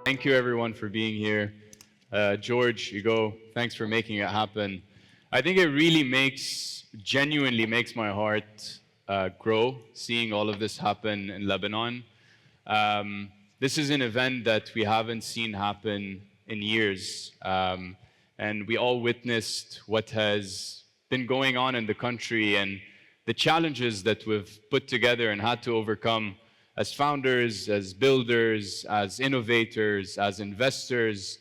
Thank you everyone for being here. George, Hugo, thanks for making it happen. I think it really genuinely makes my heart grow seeing all of this happen in Lebanon. This is an event that we haven't seen happen in years. And we all witnessed what has been going on in the country and the challenges that we've put together and had to overcome as founders, as builders, as innovators, as investors.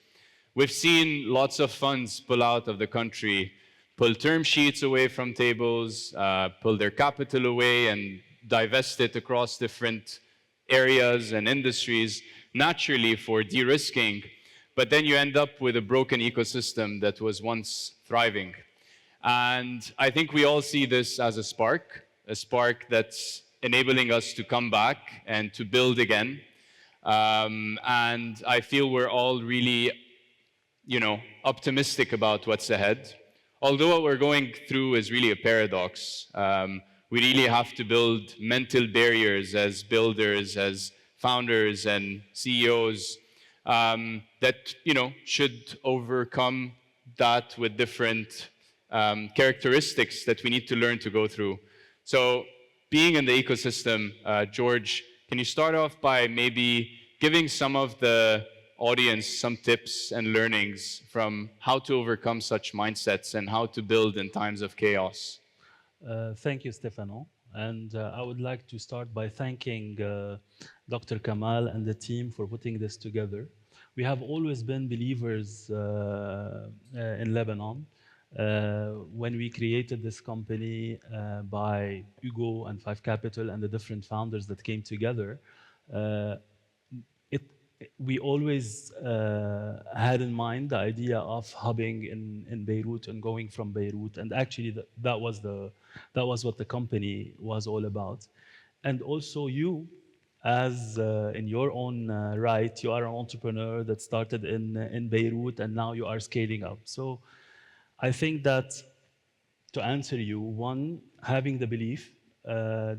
We've seen lots of funds pull out of the country, pull term sheets away from tables, pull their capital away and divest it across different areas and industries, naturally for de-risking. But then you end up with a broken ecosystem that was once thriving. And I think we all see this as a spark that's enabling us to come back and to build again. And I feel we're all really, optimistic about what's ahead. Although what we're going through is really a paradox. We really have to build mental barriers as builders, as founders and CEOs that, should overcome that with different characteristics that we need to learn to go through. So being in the ecosystem, George, can you start off by maybe giving some of the audience some tips and learnings from how to overcome such mindsets and how to build in times of chaos? Thank you, Stefano. And I would like to start by thanking Dr. Kamal and the team for putting this together. We have always been believers in Lebanon. When we created this company by Hugo and Five Capital and the different founders that came together, we always had in mind the idea of hubbing in Beirut and going from Beirut, and actually that was what the company was all about. And also you, as in your own right, you are an entrepreneur that started in Beirut and now you are scaling up. So I think that to answer you, one, having the belief,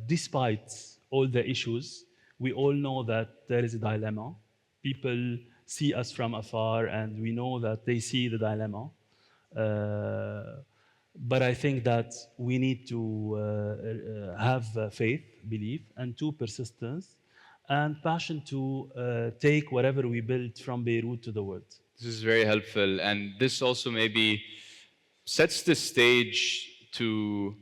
despite all the issues, we all know that there is a dilemma. People see us from afar and we know that they see the dilemma. But I think that we need to have faith, belief, and two, persistence, and passion to take whatever we build from Beirut to the world. This is very helpful. And this also maybe sets the stage to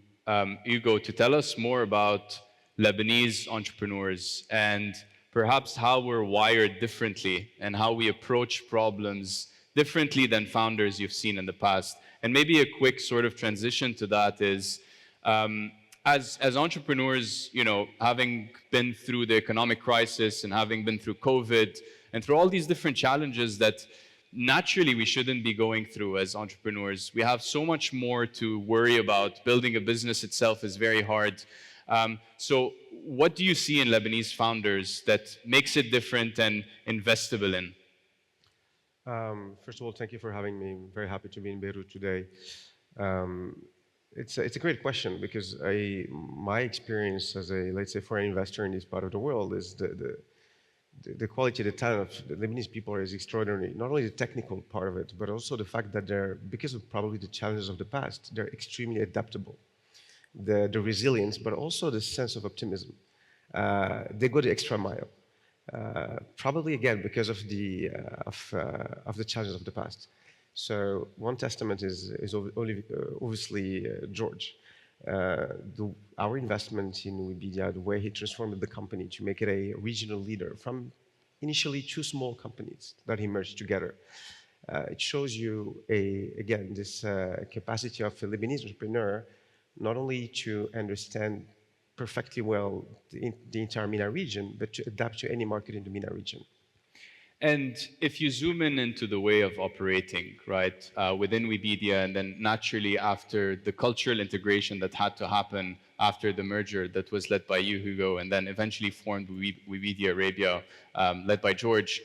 Hugo to tell us more about Lebanese entrepreneurs and perhaps how we're wired differently and how we approach problems differently than founders you've seen in the past. And maybe a quick sort of transition to that is, as entrepreneurs, having been through the economic crisis and having been through COVID and through all these different challenges that naturally we shouldn't be going through as entrepreneurs. We have so much more to worry about. Building a business itself is very hard. So what do you see in Lebanese founders that makes it different and investable in? First of all, thank you for having me. I'm very happy to be in Beirut today. It's a great question because my experience as a, let's say, foreign investor in this part of the world is the quality, the talent of the Lebanese people is extraordinary. Not only the technical part of it, but also the fact that they're, because of probably the challenges of the past, they're extremely adaptable. The resilience, but also the sense of optimism. They go the extra mile. Probably again because of the challenges of the past. So one testament is obviously George. Our investment in Webedia, the way he transformed the company to make it a regional leader from initially two small companies that he merged together. It shows you again this capacity of a Lebanese entrepreneur not only to understand perfectly well the entire MENA region, but to adapt to any market in the MENA region. And if you zoom in into the way of operating, right, within Webedia, and then naturally after the cultural integration that had to happen after the merger that was led by you, Hugo, and then eventually formed Webedia Arabia, led by George,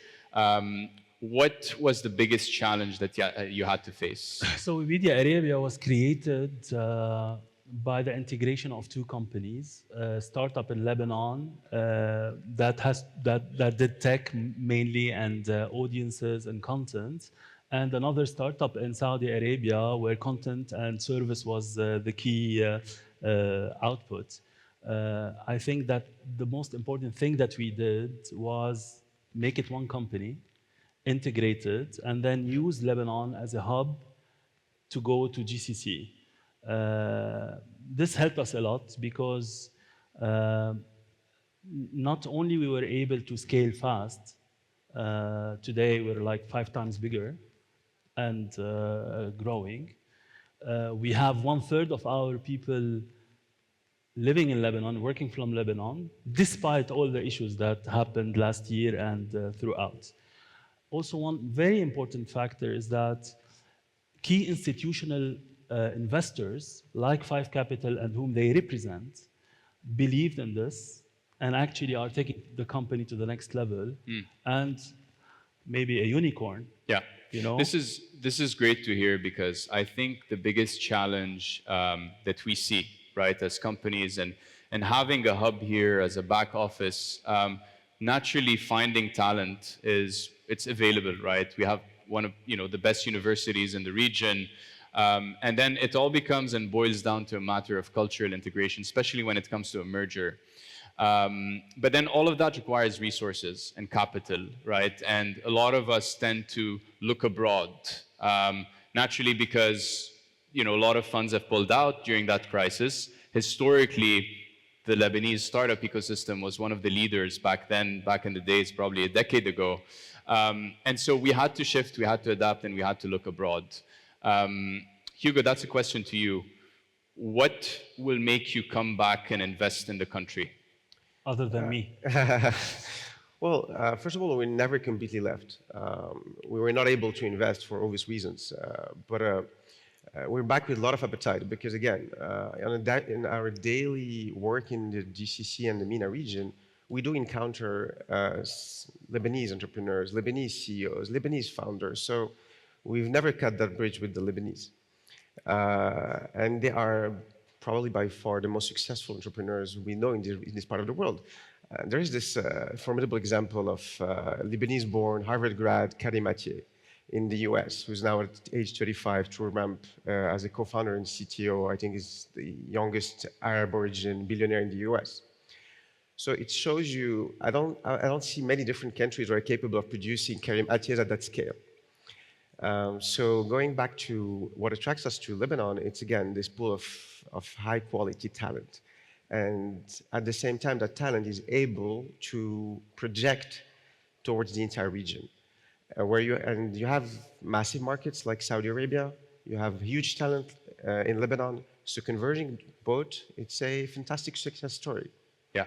what was the biggest challenge that you had to face? So Webedia Arabia was created by the integration of two companies, a startup in Lebanon that did tech mainly and audiences and content, and another startup in Saudi Arabia where content and service was the key output. I think that the most important thing that we did was make it one company, integrate it, and then use Lebanon as a hub to go to GCC. This helped us a lot because uh, not only we were able to scale fast, today we're like 5 times bigger and growing. We have 1/3 of our people living in Lebanon, working from Lebanon, despite all the issues that happened last year and throughout. Also, one very important factor is that key institutional investors like Five Capital and whom they represent believed in this and actually are taking the company to the next level and maybe a unicorn. Yeah. You know? This is great to hear because I think the biggest challenge that we see, right, as companies and having a hub here as a back office, naturally finding talent it's available, right? We have one of the best universities in the region, and then it all becomes and boils down to a matter of cultural integration, especially when it comes to a merger. But then all of that requires resources and capital, right? And a lot of us tend to look abroad, naturally because a lot of funds have pulled out during that crisis. Historically, the Lebanese startup ecosystem was one of the leaders back then, back in the days, probably a decade ago. And so we had to shift, we had to adapt, and we had to look abroad. Hugo, that's a question to you. What will make you come back and invest in the country? Other than me. Well, first of all, we never completely left. We were not able to invest for obvious reasons, but we're back with a lot of appetite because, again, in our daily work in the GCC and the MENA region, we do encounter Lebanese entrepreneurs, Lebanese CEOs, Lebanese founders. So we've never cut that bridge with the Lebanese. And they are probably by far the most successful entrepreneurs we know in this part of the world. There is this formidable example of Lebanese-born Harvard grad Karim Atieh in the US, who's now at age 35 to ramp as a co-founder and CTO. I think is the youngest Arab origin billionaire in the US. So it shows you, I don't see many different countries that are capable of producing Karim Atiehs at that scale. So going back to what attracts us to Lebanon, it's again this pool of high quality talent. And at the same time, that talent is able to project towards the entire region. You have massive markets like Saudi Arabia, you have huge talent in Lebanon. So converging both, it's a fantastic success story. Yeah.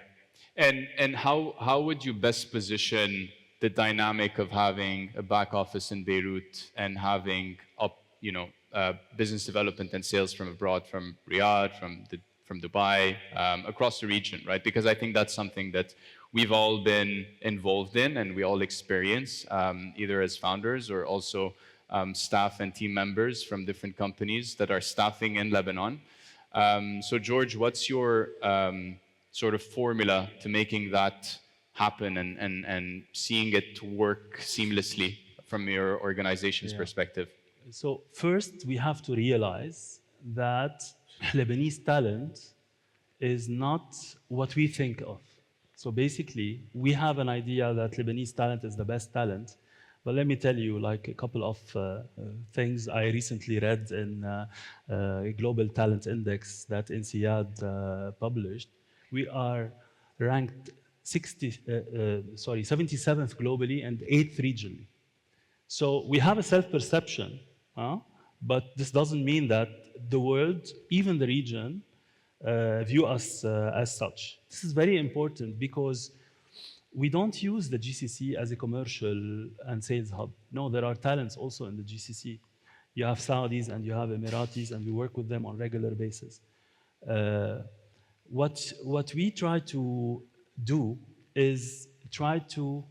And how would you best position the dynamic of having a back office in Beirut and having business development and sales from abroad, from Riyadh, from Dubai, across the region, right? Because I think that's something that we've all been involved in and we all experience, either as founders or also staff and team members from different companies that are staffing in Lebanon. So George, what's your sort of formula to making that happen and seeing it work seamlessly from your organization's perspective? So first, we have to realize that Lebanese talent is not what we think of. So basically, we have an idea that Lebanese talent is the best talent. But let me tell you, like a couple of things I recently read in a global talent index that INSEAD published. We are ranked 77th globally and 8th regionally. So we have a self-perception, but this doesn't mean that the world, even the region, view us as such. This is very important because we don't use the GCC as a commercial and sales hub. No, there are talents also in the GCC. You have Saudis and you have Emiratis, and we work with them on a regular basis. What we try to do is try to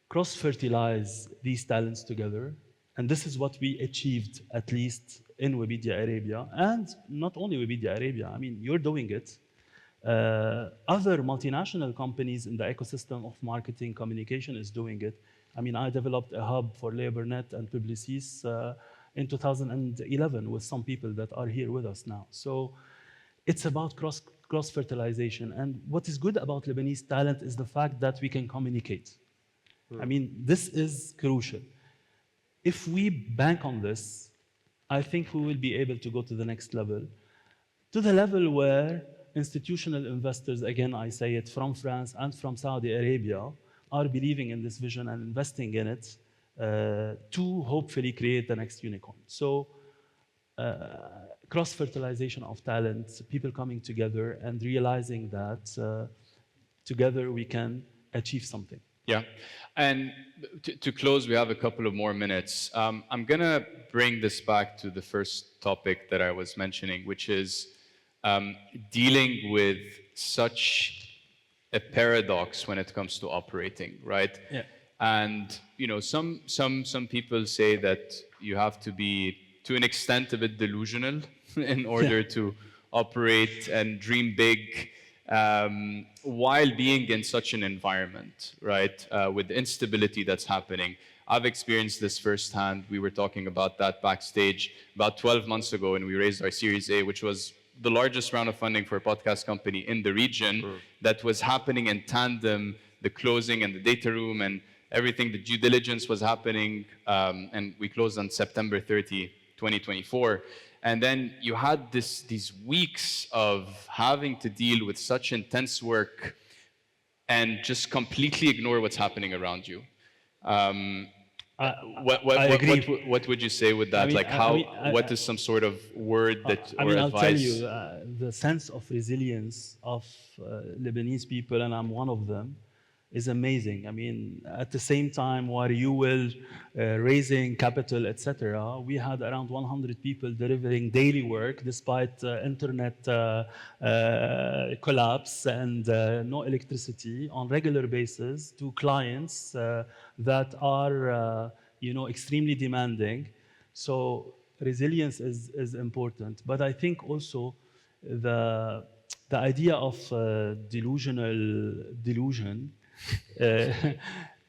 cross-fertilize these talents together, and this is what we achieved, at least in Webedia Arabia, and not only Webedia Arabia. I mean, you're doing it. Other multinational companies in the ecosystem of marketing communication is doing it. I mean, I developed a hub for LaborNet and Publicis in 2011 with some people that are here with us now. So it's about cross fertilization. And what is good about Lebanese talent is the fact that we can communicate. I mean, this is crucial. If we bank on this, I think we will be able to go to the next level, to the level where institutional investors, again, I say it, from France and from Saudi Arabia, are believing in this vision and investing in it to hopefully create the next unicorn. So cross-fertilization of talent, people coming together and realizing that together we can achieve something. Yeah. And to close, we have a couple of more minutes. I'm going to bring this back to the first topic that I was mentioning, which is dealing with such a paradox when it comes to operating, right? Yeah. And some people say that you have to be, to an extent, a bit delusional in order to operate and dream big while being in such an environment, right? With the instability that's happening. I've experienced this firsthand. We were talking about that backstage about 12 months ago when we raised our Series A, which was the largest round of funding for a podcast company in the region. That was happening in tandem, the closing and the data room and everything, the due diligence was happening, and we closed on September 30, 2024. And then you had these weeks of having to deal with such intense work and just completely ignore what's happening around you. I agree. What would you say with that? What is some sort of word that or I'll advice? tell you, the sense of resilience of Lebanese people, and I'm one of them, is amazing. I mean, at the same time, while you were raising capital, etc., we had around 100 people delivering daily work despite internet collapse and no electricity on regular basis to clients that are, extremely demanding. So resilience is important. But I think also the idea of delusion.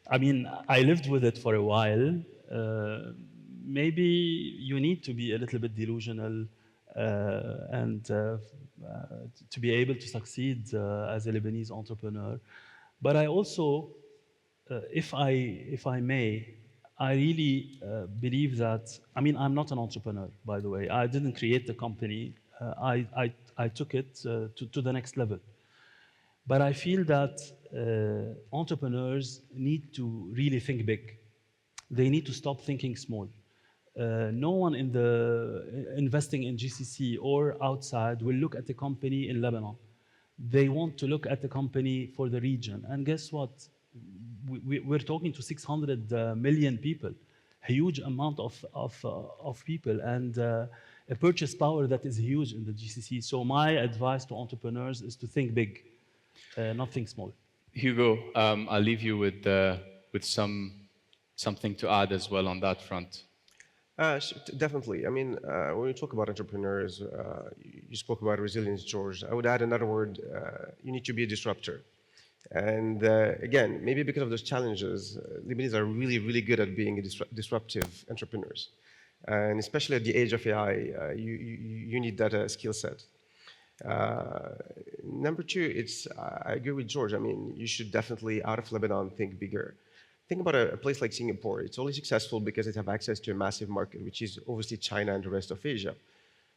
I mean, I lived with it for a while. Maybe you need to be a little bit delusional and to be able to succeed as a Lebanese entrepreneur. But I also, if I may, I really believe that, I mean, I'm not an entrepreneur, by the way. I didn't create the company. I took it to the next level. But I feel that entrepreneurs need to really think big. They need to stop thinking small. No one in investing in GCC or outside will look at the company in Lebanon. They want to look at the company for the region. And guess what? We're talking to 600 million people, a huge amount of people, and a purchase power that is huge in the GCC. So my advice to entrepreneurs is to think big. Nothing small. Hugo, I'll leave you with something to add as well on that front. Definitely. I mean, when we talk about entrepreneurs, you spoke about resilience, George. I would add another word. You need to be a disruptor. And again, maybe because of those challenges, Lebanese are really, really good at being disruptive entrepreneurs. And especially at the age of AI, you need that skill set. Number two, I agree with George. I mean, you should definitely, out of Lebanon, think bigger. Think about a place like Singapore. It's only successful because it has access to a massive market, which is obviously China and the rest of Asia.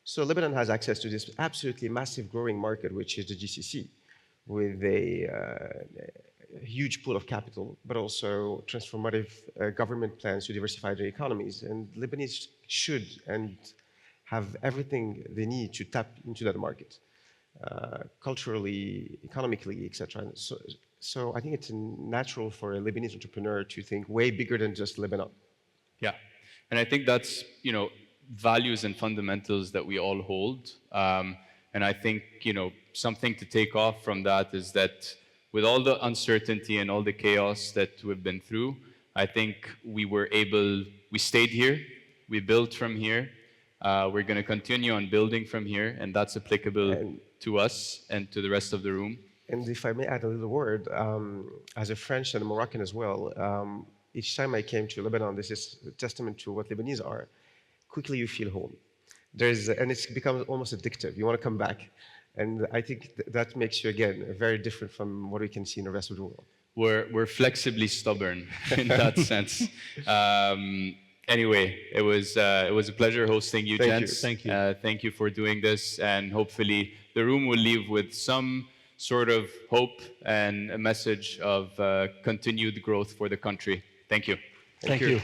So Lebanon has access to this absolutely massive growing market, which is the GCC, with a huge pool of capital, but also transformative government plans to diversify their economies. And Lebanese should and have everything they need to tap into that market. Culturally, economically, etc. So I think it's natural for a Lebanese entrepreneur to think way bigger than just Lebanon. Yeah, and I think that's values and fundamentals that we all hold. And I think something to take off from that is that with all the uncertainty and all the chaos that we've been through, I think we stayed here, we built from here, We're going to continue on building from here, and that's applicable And- to us and to the rest of the room. And if I may add a little word, as a French and a Moroccan as well, each time I came to Lebanon, this is a testament to what Lebanese are. Quickly you feel home. And it's become almost addictive. You want to come back. And I think that makes you, again, very different from what we can see in the rest of the world. We're flexibly stubborn in that sense. Anyway, it was a pleasure hosting you, Thank you. gents. Thank you. Thank you for doing this, and hopefully the room will leave with some sort of hope and a message of continued growth for the country. Thank you. Thank you.